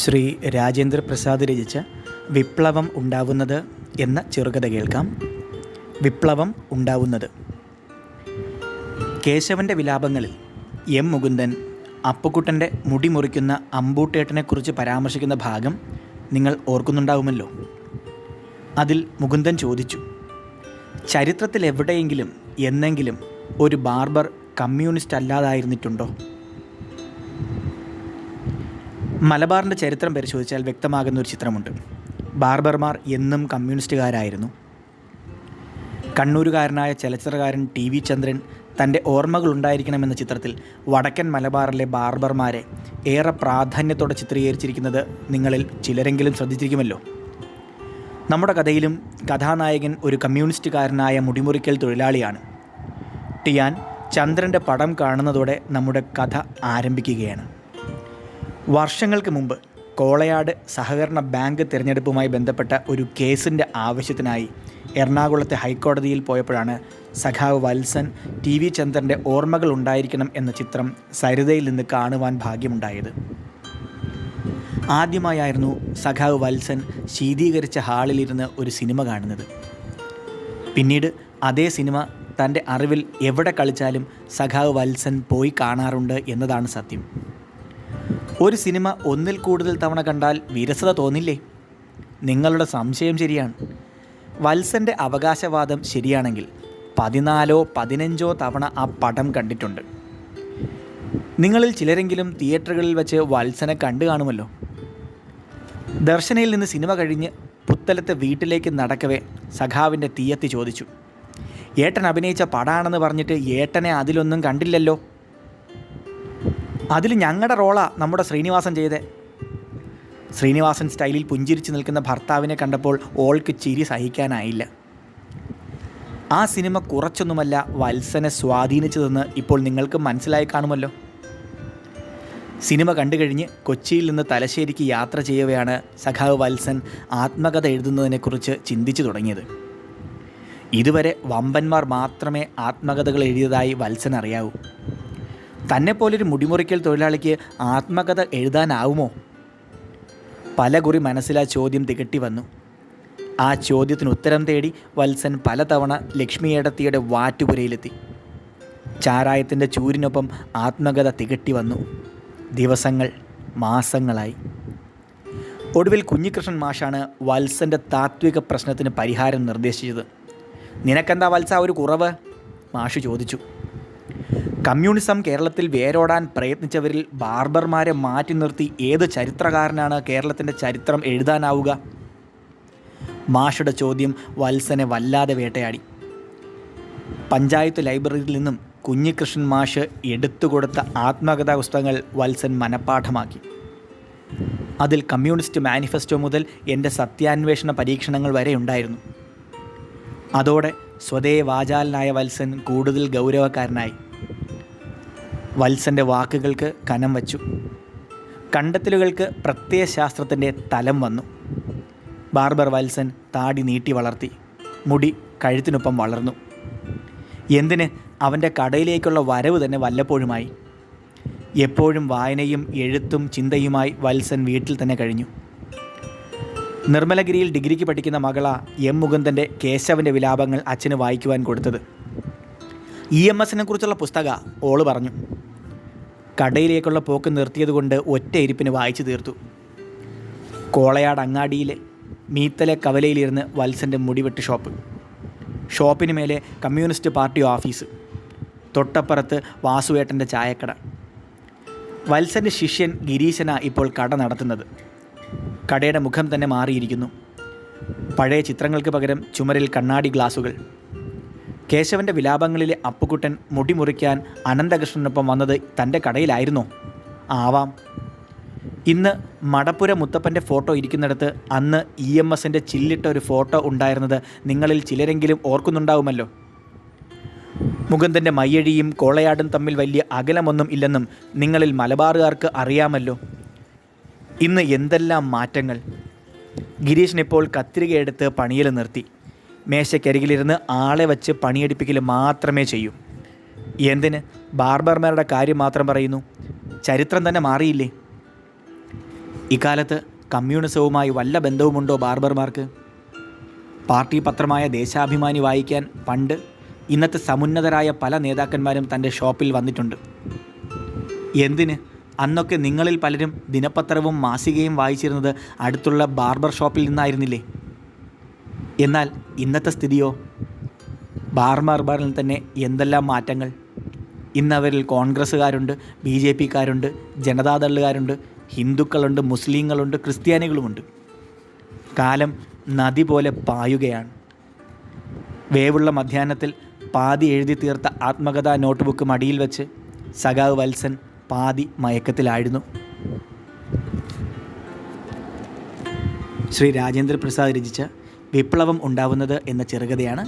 ശ്രീ രാജേന്ദ്ര പ്രസാദ് രചിച്ച വിപ്ലവം ഉണ്ടാവുന്നത് എന്ന ചെറുകഥ കേൾക്കാം. വിപ്ലവം ഉണ്ടാവുന്നത്. കേശവൻ്റെ വിലാപങ്ങളിൽ എം മുകുന്ദൻ അപ്പുക്കുട്ടൻ്റെ മുടി മുറിക്കുന്ന അമ്പൂട്ടേട്ടനെക്കുറിച്ച് പരാമർശിക്കുന്ന ഭാഗം നിങ്ങൾ ഓർക്കുന്നുണ്ടാവുമല്ലോ. അതിൽ മുകുന്ദൻ ചോദിച്ചു, ചരിത്രത്തിൽ എവിടെയെങ്കിലും എന്നെങ്കിലും ഒരു ബാർബർ കമ്മ്യൂണിസ്റ്റ് അല്ലാതായിരുന്നിട്ടുണ്ടോ? മലബാറിൻ്റെ ചരിത്രം പരിശോധിച്ചാൽ വ്യക്തമാകുന്ന ഒരു ചിത്രമുണ്ട്. ബാർബർമാർ എന്നും കമ്മ്യൂണിസ്റ്റുകാരായിരുന്നു. കണ്ണൂരുകാരനായ ചലച്ചിത്രകാരൻ ടി.വി. ചന്ദ്രൻ തൻ്റെ ഓർമ്മകൾ ഉണ്ടായിരിക്കണമെന്ന ചിത്രത്തിൽ വടക്കൻ മലബാറിലെ ബാർബർമാരെ ഏറെ പ്രാധാന്യത്തോടെ ചിത്രീകരിച്ചിരിക്കുന്നത് നിങ്ങളിൽ ചിലരെങ്കിലും ശ്രദ്ധിച്ചിരിക്കുമല്ലോ. നമ്മുടെ കഥയിലും കഥാനായകൻ ഒരു കമ്മ്യൂണിസ്റ്റുകാരനായ മുടിമുറിക്കൽ തൊഴിലാളിയാണ്. ടിയാൻ ചന്ദ്രൻ്റെ പടം കാണുന്നതോടെ നമ്മുടെ കഥ ആരംഭിക്കുകയാണ്. വർഷങ്ങൾക്ക് മുമ്പ് കോളയാട് സഹകരണ ബാങ്ക് തിരഞ്ഞെടുപ്പുമായി ബന്ധപ്പെട്ട ഒരു കേസിൻ്റെ ആവശ്യത്തിനായി എറണാകുളത്തെ ഹൈക്കോടതിയിൽ പോയപ്പോഴാണ് സഖാവ് വത്സൻ ടി.വി. ചന്ദ്രൻ്റെ ഓർമ്മകൾ ഉണ്ടായിരിക്കണം എന്ന ചിത്രം സരിതയിൽ നിന്ന് കാണുവാൻ ഭാഗ്യമുണ്ടായത്. ആദ്യമായായിരുന്നു സഖാവ് വത്സൻ ശീതീകരിച്ച ഹാളിലിരുന്ന് ഒരു സിനിമ കാണുന്നത്. പിന്നീട് അതേ സിനിമ തൻ്റെ അറിവിൽ എവിടെ കളിച്ചാലും സഖാവ് വത്സൻ പോയി കാണാറുണ്ട് എന്നതാണ് സത്യം. ഒരു സിനിമ ഒന്നിൽ കൂടുതൽ തവണ കണ്ടാൽ വിരസത തോന്നില്ലേ? നിങ്ങളുടെ സംശയം ശരിയാണ്. വത്സൻ്റെ അവകാശവാദം ശരിയാണെങ്കിൽ 14-15 തവണ ആ പടം കണ്ടിട്ടുണ്ട്. നിങ്ങളിൽ ചിലരെങ്കിലും തിയേറ്ററുകളിൽ വെച്ച് വത്സനെ കണ്ടു കാണുമല്ലോ. ദർശനയിൽ നിന്ന് സിനിമ കഴിഞ്ഞ് പുത്തലത്തെ വീട്ടിലേക്ക് നടക്കവേ സഖാവിൻ്റെ തീയത്തി ചോദിച്ചു, ഏട്ടൻ അഭിനയിച്ച പടാണെന്ന് പറഞ്ഞിട്ട് ഏട്ടനെ അതിലൊന്നും കണ്ടില്ലല്ലോ. അതിൽ ഞങ്ങളുടെ റോളാ നമ്മുടെ ശ്രീനിവാസൻ ചെയ്തേ. ശ്രീനിവാസൻ സ്റ്റൈലിൽ പുഞ്ചിരിച്ച് നിൽക്കുന്ന ഭർത്താവിനെ കണ്ടപ്പോൾ ഓൾക്ക് ചിരി സഹിക്കാനായില്ല. ആ സിനിമ കുറച്ചൊന്നുമല്ല വത്സനെ സ്വാധീനിച്ചതെന്ന് ഇപ്പോൾ നിങ്ങൾക്ക് മനസ്സിലായി കാണുമല്ലോ. സിനിമ കണ്ടു കഴിഞ്ഞ് കൊച്ചിയിൽ നിന്ന് തലശ്ശേരിക്ക് യാത്ര ചെയ്യവെയാണ് സഖാവ് വത്സൻ ആത്മകഥ എഴുതുന്നതിനെക്കുറിച്ച് ചിന്തിച്ചു തുടങ്ങിയത്. ഇതുവരെ വമ്പന്മാർ മാത്രമേ ആത്മകഥകൾ എഴുതിയതായി വത്സൻ അറിയാവൂ. തന്നെപ്പോലൊരു മുടിമുറിക്കൽ തൊഴിലാളിക്ക് ആത്മകഥ എഴുതാനാവുമോ? പലകുറി മനസ്സിലാ ചോദ്യം തികട്ടി വന്നു. ആ ചോദ്യത്തിന് ഉത്തരം തേടി വത്സൻ പലതവണ ലക്ഷ്മിയേടത്തിയുടെ വാറ്റുപുരയിലെത്തി. ചാരായത്തിൻ്റെ ചൂരിനൊപ്പം ആത്മകഥ തികട്ടി വന്നു. ദിവസങ്ങൾ മാസങ്ങളായി. ഒടുവിൽ കുഞ്ഞികൃഷ്ണൻ മാഷാണ് വത്സൻ്റെ താത്വിക പ്രശ്നത്തിന് പരിഹാരം നിർദ്ദേശിച്ചത്. നിനക്കെന്താ വത്സ ഒരു കുറവ്? മാഷ് ചോദിച്ചു. കമ്മ്യൂണിസം കേരളത്തിൽ വേരോടാൻ പ്രയത്നിച്ചവരിൽ ബാർബർമാരെ മാറ്റി നിർത്തി ഏത് ചരിത്രകാരനാണ് കേരളത്തിൻ്റെ ചരിത്രം എഴുതാനാവുക? മാഷുടെ ചോദ്യം വത്സനെ വല്ലാതെ വേട്ടയാടി. പഞ്ചായത്ത് ലൈബ്രറിയിൽ നിന്നും കുഞ്ഞികൃഷ്ണൻ മാഷ് എടുത്തുകൊടുത്ത ആത്മകഥാ പുസ്തകങ്ങൾ വത്സൻ മനഃപ്പാഠമാക്കി. അതിൽ കമ്മ്യൂണിസ്റ്റ് മാനിഫെസ്റ്റോ മുതൽ എൻ്റെ സത്യാന്വേഷണ പരീക്ഷണങ്ങൾ വരെ ഉണ്ടായിരുന്നു. അതോടെ സ്വതേ വാചാലനായ വത്സൻ കൂടുതൽ ഗൗരവക്കാരനായി. വത്സൻ്റെ വാക്കുകൾക്ക് കനം വച്ചു. കണ്ടെത്തലുകൾക്ക് പ്രത്യയശാസ്ത്രത്തിൻ്റെ തലം വന്നു. ബാർബർ വത്സൻ താടി നീട്ടി വളർത്തി. മുടി കഴുത്തിനൊപ്പം വളർന്നു. എന്തിന്, അവൻ്റെ കടയിലേക്കുള്ള വരവ് തന്നെ വല്ലപ്പോഴുമായി. എപ്പോഴും വായനയും എഴുത്തും ചിന്തയുമായി വത്സൻ വീട്ടിൽ തന്നെ കഴിഞ്ഞു. നിർമ്മലഗിരിയിൽ ഡിഗ്രിക്ക് പഠിക്കുന്ന മകളാ എം മുകുന്ദൻ്റെ കേശവൻ്റെ വിലാപങ്ങൾ അച്ഛന് വായിക്കുവാൻ കൊടുത്തത്. EMSനെ കുറിച്ചുള്ള പുസ്തക ഓള് പറഞ്ഞു. കടയിലേക്കുള്ള പോക്ക് നിർത്തിയതുകൊണ്ട് ഒറ്റ ഇരിപ്പിന് വായിച്ചു തീർത്തു. കോളയാട് അങ്ങാടിയിലെ മീത്തലെ കവലയിലിരുന്ന് വത്സൻ്റെ മുടിവെട്ട് ഷോപ്പ്. ഷോപ്പിന് മേലെ കമ്മ്യൂണിസ്റ്റ് പാർട്ടി ഓഫീസ്. തൊട്ടപ്പുറത്ത് വാസുവേട്ടൻ്റെ ചായക്കട. വത്സൻ്റെ ശിഷ്യൻ ഗിരീശനാ ഇപ്പോൾ കട നടത്തുന്നത്. കടയുടെ മുഖം തന്നെ മാറിയിരിക്കുന്നു. പഴയ ചിത്രങ്ങൾക്ക് പകരം ചുമരിൽ കണ്ണാടി ഗ്ലാസുകൾ. കേശവൻ്റെ വിലാപങ്ങളിലെ അപ്പുക്കുട്ടൻ മുടി മുറിക്കാൻ അനന്തകൃഷ്ണനൊപ്പം വന്നത് തൻ്റെ കടയിലായിരുന്നോ? ആവാം. ഇന്ന് മടപ്പുര മുത്തപ്പൻ്റെ ഫോട്ടോ ഇരിക്കുന്നിടത്ത് അന്ന് EMSൻ്റെ ചില്ലിട്ട ഒരു ഫോട്ടോ ഉണ്ടായിരുന്നത് നിങ്ങളിൽ ചിലരെങ്കിലും ഓർക്കുന്നുണ്ടാവുമല്ലോ. മുകുന്ദൻ്റെ മയ്യഴിയും കോളയാടും തമ്മിൽ വലിയ അകലമൊന്നും ഇല്ലെന്നും നിങ്ങളിൽ മലബാറുകാർക്ക് അറിയാമല്ലോ. ഇന്ന് എന്തെല്ലാം മാറ്റങ്ങൾ. ഗിരീഷിനിപ്പോൾ കത്രികയെടുത്ത് പണിയിൽ നിർത്തി. മേശയ്ക്കരികിലിരുന്ന് ആളെ വച്ച് പണിയെടുപ്പിക്കൽ മാത്രമേ ചെയ്യൂ. എന്തിന് ബാർബർമാരുടെ കാര്യം മാത്രം പറയുന്നു? ചരിത്രം തന്നെ മാറിയില്ലേ? ഇക്കാലത്ത് കമ്മ്യൂണിസവുമായി വല്ല ബന്ധവുമുണ്ടോ ബാർബർമാർക്ക്? പാർട്ടി പത്രമായ ദേശാഭിമാനി വായിക്കാൻ പണ്ട് ഇന്നത്തെ സമുന്നതരായ പല നേതാക്കന്മാരും തൻ്റെ ഷോപ്പിൽ വന്നിട്ടുണ്ട്. എന്തിന്? അന്നൊക്കെ നിങ്ങളിൽ പലരും ദിനപത്രവും മാസികയും വായിച്ചിരുന്നത് അടുത്തുള്ള ബാർബർ ഷോപ്പിൽ നിന്നായിരുന്നില്ലേ? എന്നാൽ ഇന്നത്തെ സ്ഥിതിയോ? ബാർബറിൽ തന്നെ എന്തെല്ലാം മാറ്റങ്ങൾ! ഇന്നവരിൽ കോൺഗ്രസ്സുകാരുണ്ട്, BJPക്കാരുണ്ട്, ജനതാദളുകാരുണ്ട്, ഹിന്ദുക്കളുണ്ട്, മുസ്ലിങ്ങളുണ്ട്, ക്രിസ്ത്യാനികളുമുണ്ട്. കാലം നദി പോലെ പായുകയാണ്. വേവുള്ള മധ്യാഹ്നത്തിൽ പാതി എഴുതി തീർത്ത ആത്മകഥാ നോട്ട്ബുക്ക് മടിയിൽ വെച്ച് സഖാവ് വത്സൻ പാതി മയക്കത്തിലായിരുന്നു. ശ്രീ രാജേന്ദ്ര പ്രസാദ് രചിച്ച വിപ്ലവം ഉണ്ടാവുന്നത് എന്ന ചെറുകഥയാണ്